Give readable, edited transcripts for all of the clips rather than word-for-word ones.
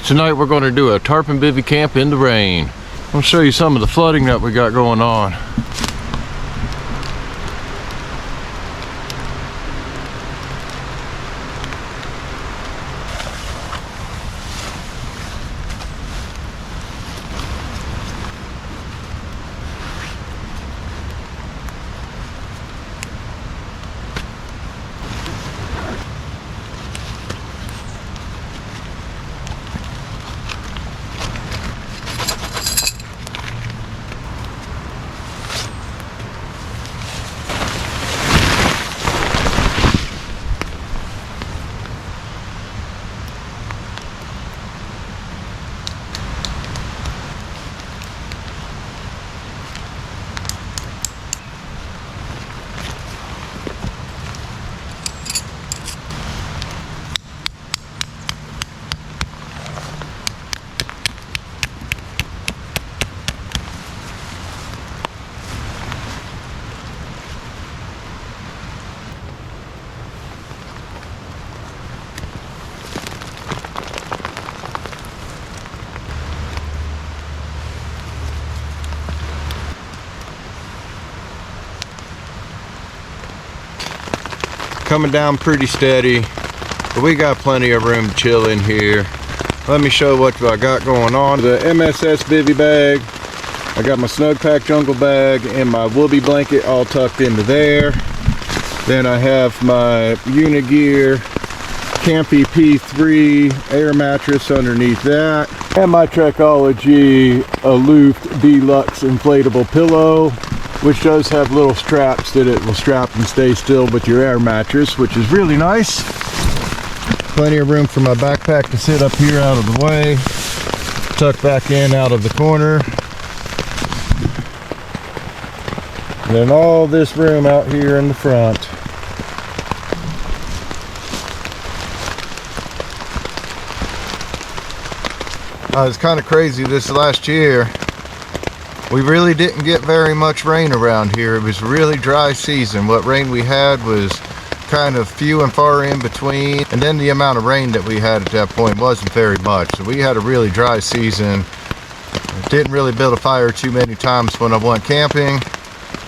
Tonight we're going to do a tarp and bivy camp in the rain. I'll show you some of the flooding that we got going on. Coming down pretty steady, but we got plenty of room to chill in here. Let me show what I got going on. The MSS bivy bag, I got my Snug Pack jungle bag and my Whoopee blanket all tucked into there. Then I have my Unigear Campy P3 air mattress underneath that, and my Trekology Aloof Deluxe inflatable pillow, which does have little straps that it will strap and stay still with your air mattress, which is really nice. Plenty of room for my backpack to sit up here out of the way, tuck back in out of the corner. And then all this room out here in the front. It's kind of crazy this last year. We really didn't get very much rain around here. It was a really dry season. What rain we had was kind of few and far in between. And then the amount of rain that we had at that point wasn't very much. So we had a really dry season. Didn't really build a fire too many times when I went camping.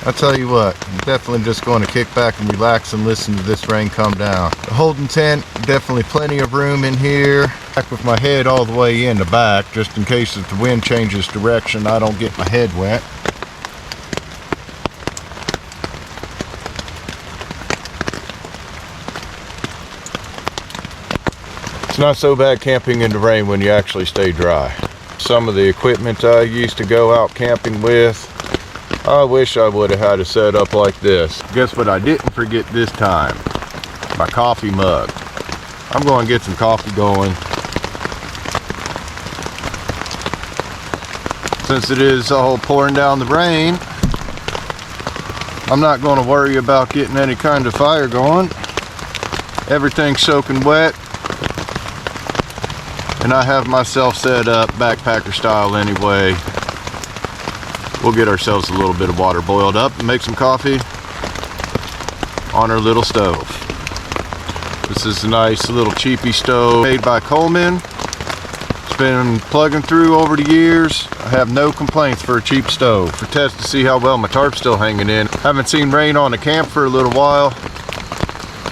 I'll tell you what, I'm definitely just going to kick back and relax and listen to this rain come down. The Holden tent, definitely plenty of room in here. Back with my head all the way in the back, just in case if the wind changes direction, I don't get my head wet. It's not so bad camping in the rain when you actually stay dry. Some of the equipment I used to go out camping with, I wish I would have had a setup like this. Guess what I didn't forget this time? My coffee mug. I'm going to get some coffee going. Since it is all pouring down the rain, I'm not going to worry about getting any kind of fire going. Everything's soaking wet. And I have myself set up backpacker style anyway. We'll get ourselves a little bit of water boiled up and make some coffee on our little stove. This is a nice little cheapy stove made by Coleman. It's been plugging through over the years. I have no complaints for a cheap stove. For test to see how well my tarp's still hanging in. Haven't seen rain on the camp for a little while.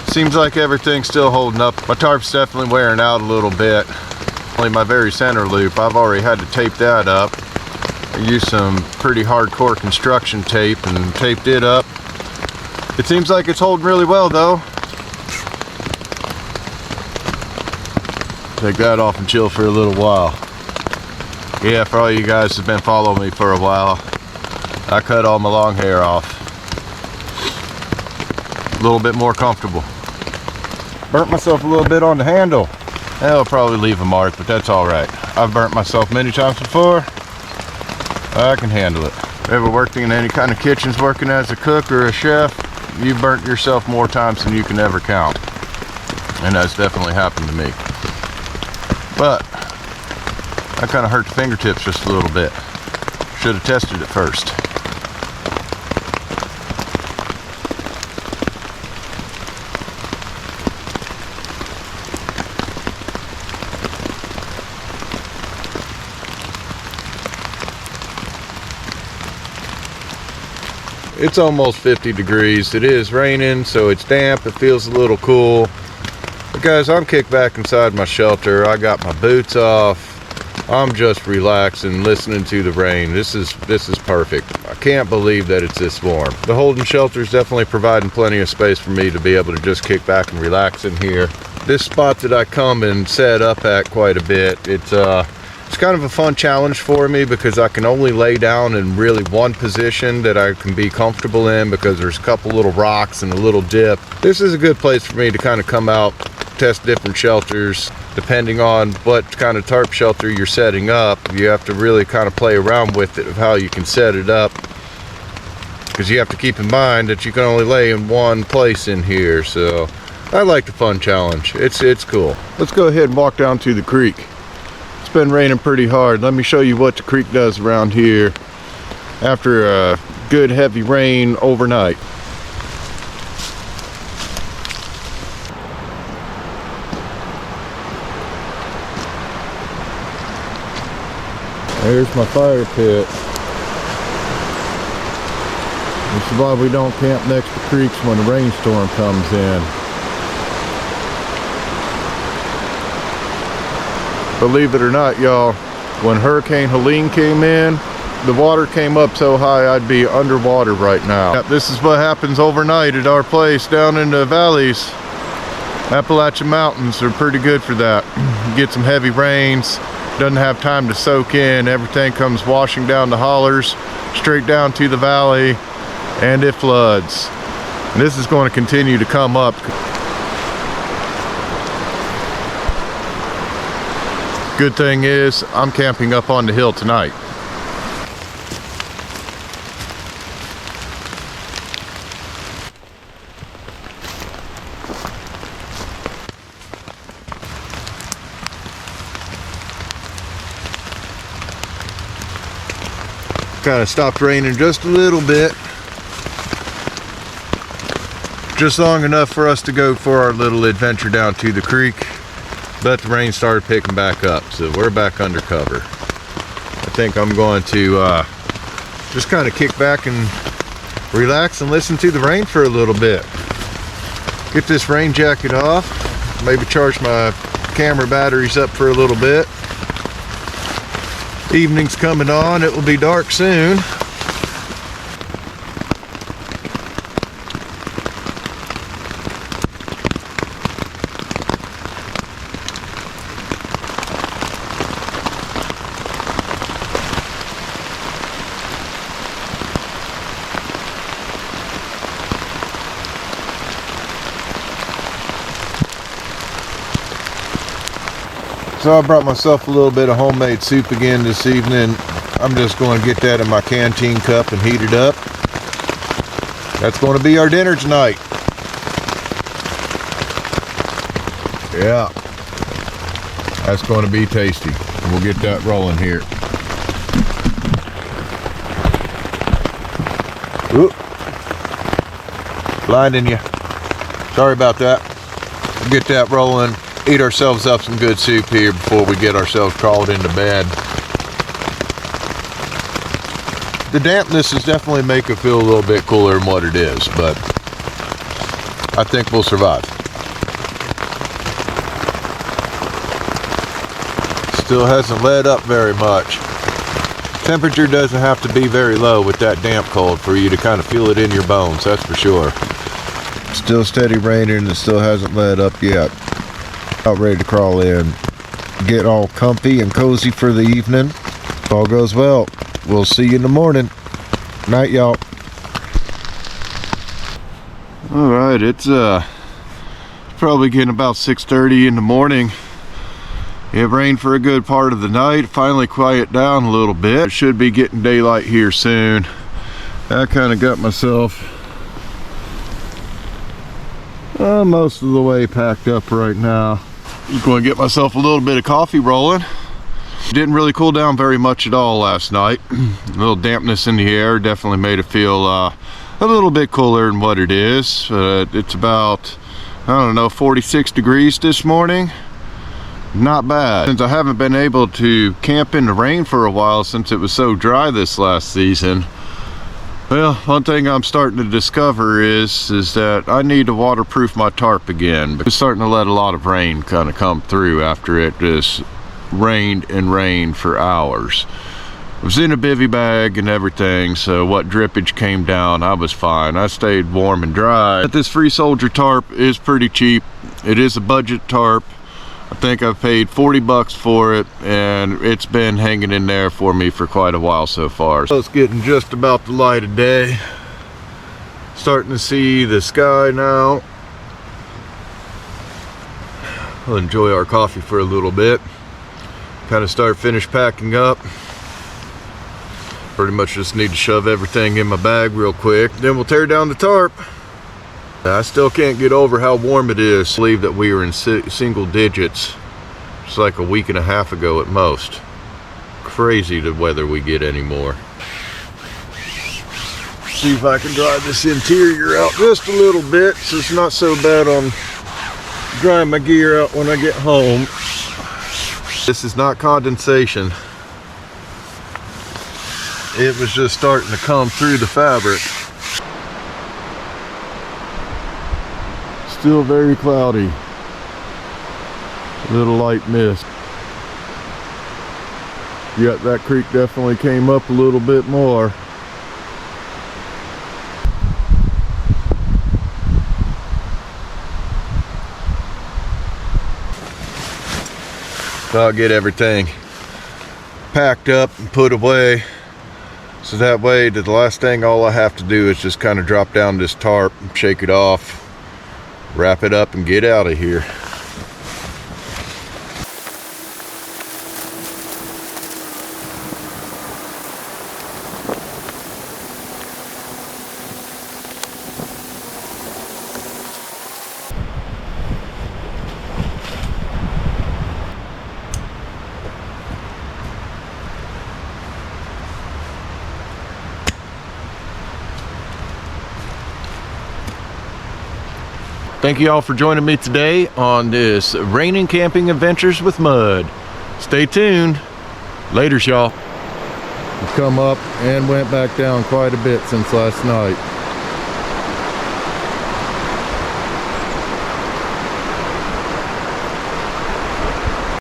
Seems like everything's still holding up. My tarp's definitely wearing out a little bit. Only my very center loop, I've already had to tape that up. I used some pretty hardcore construction tape and taped it up. It seems like it's holding really well though. Take that off and chill for a little while. Yeah, for all you guys who've been following me for a while, I cut all my long hair off. A little bit more comfortable. Burnt myself a little bit on the handle. That'll probably leave a mark, but that's alright. I've burnt myself many times before. I can handle it. Ever worked in any kind of kitchens working as a cook or a chef, you've burnt yourself more times than you can ever count. And that's definitely happened to me. But that kind of hurt the fingertips just a little bit. Should have tested it first. It's almost 50 degrees. It is raining, so it's damp. It feels a little cool. But guys, I'm kicked back inside my shelter. I got my boots off. I'm just relaxing, listening to the rain. This is perfect. I can't believe that it's this warm. The Holden shelter is definitely providing plenty of space for me to be able to just kick back and relax in here. This spot that I come and set up at quite a bit, it's kind of a fun challenge for me because I can only lay down in really one position that I can be comfortable in because there's a couple little rocks and a little dip. This is a good place for me to kind of come out, test different shelters. Depending on what kind of tarp shelter you're setting up, you have to really kind of play around with it of how you can set it up, because you have to keep in mind that you can only lay in one place in here. So I like the fun challenge. It's cool. Let's go ahead and walk down to the creek. It's been raining pretty hard. Let me show you what the creek does around here after a good heavy rain overnight. There's my fire pit. This is why we don't camp next to creeks when a rainstorm comes in. Believe it or not, y'all, when Hurricane Helene came in, the water came up so high I'd be underwater right now. This is what happens overnight at our place down in the valleys. Appalachian Mountains are pretty good for that. You get some heavy rains. Doesn't have time to soak in. Everything comes washing down the hollers straight down to the valley, and it floods. And this is going to continue to come up. Good thing is I'm camping up on the hill tonight. Kind of stopped raining just a little bit, just long enough for us to go for our little adventure down to the creek, but the rain started picking back up, so we're back under cover. I think I'm going to just kind of kick back and relax and listen to the rain for a little bit. Get this rain jacket off, maybe charge my camera batteries up for a little bit. Evening's coming on, it will be dark soon. So I brought myself a little bit of homemade soup again this evening. I'm just going to get that in my canteen cup and heat it up. That's going to be our dinner tonight. Yeah, that's going to be tasty. We'll get that rolling here. Oop, blinding you. Sorry about that. We'll get that rolling. Eat ourselves up some good soup here before we get ourselves crawled into bed. The dampness is definitely making it feel a little bit cooler than what it is, but I think we'll survive. Still hasn't let up very much. Temperature doesn't have to be very low with that damp cold for you to kind of feel it in your bones, that's for sure. Still steady raining and it still hasn't let up yet. About ready to crawl in, get all comfy and cozy for the evening. If all goes well, we'll see you in the morning. Night, y'all. All right, it's probably getting about 6:30 in the morning. It rained for a good part of the night. Finally quieted down a little bit. It should be getting daylight here soon. I kind of got myself most of the way packed up right now. I'm going to get myself a little bit of coffee rolling. Didn't really cool down very much at all last night. A little dampness in the air definitely made it feel a little bit cooler than what it is. It's about, I don't know, 46 degrees this morning. Not bad. Since I haven't been able to camp in the rain for a while since it was so dry this last season, Well, one thing I'm starting to discover is that I need to waterproof my tarp again. It's starting to let a lot of rain kind of come through after it just rained and rained for hours. I was in a bivy bag and everything, so what drippage came down, I was fine. I stayed warm and dry. But this Free Soldier tarp is pretty cheap. It is a budget tarp. I think I've paid 40 bucks for it, and it's been hanging in there for me for quite a while so far. So it's getting just about the light of day. Starting to see the sky now. We'll enjoy our coffee for a little bit. Kind of finish packing up. Pretty much just need to shove everything in my bag real quick. Then we'll tear down the tarp. I still can't get over how warm it is. I believe that we were in single digits just like a week and a half ago at most. Crazy the weather we get anymore. See if I can dry this interior out just a little bit so it's not so bad on drying my gear out when I get home. This is not condensation. It was just starting to come through the fabric. Still very cloudy. A little light mist. Yeah, that creek definitely came up a little bit more. So I'll get everything packed up and put away. So that way, the last thing all I have to do is just kind of drop down this tarp, shake it off, wrap it up, and get out of here. Thank you all for joining me today on this raining camping adventures with mud. Stay tuned. Laters, y'all. We've come up and went back down quite a bit since last night.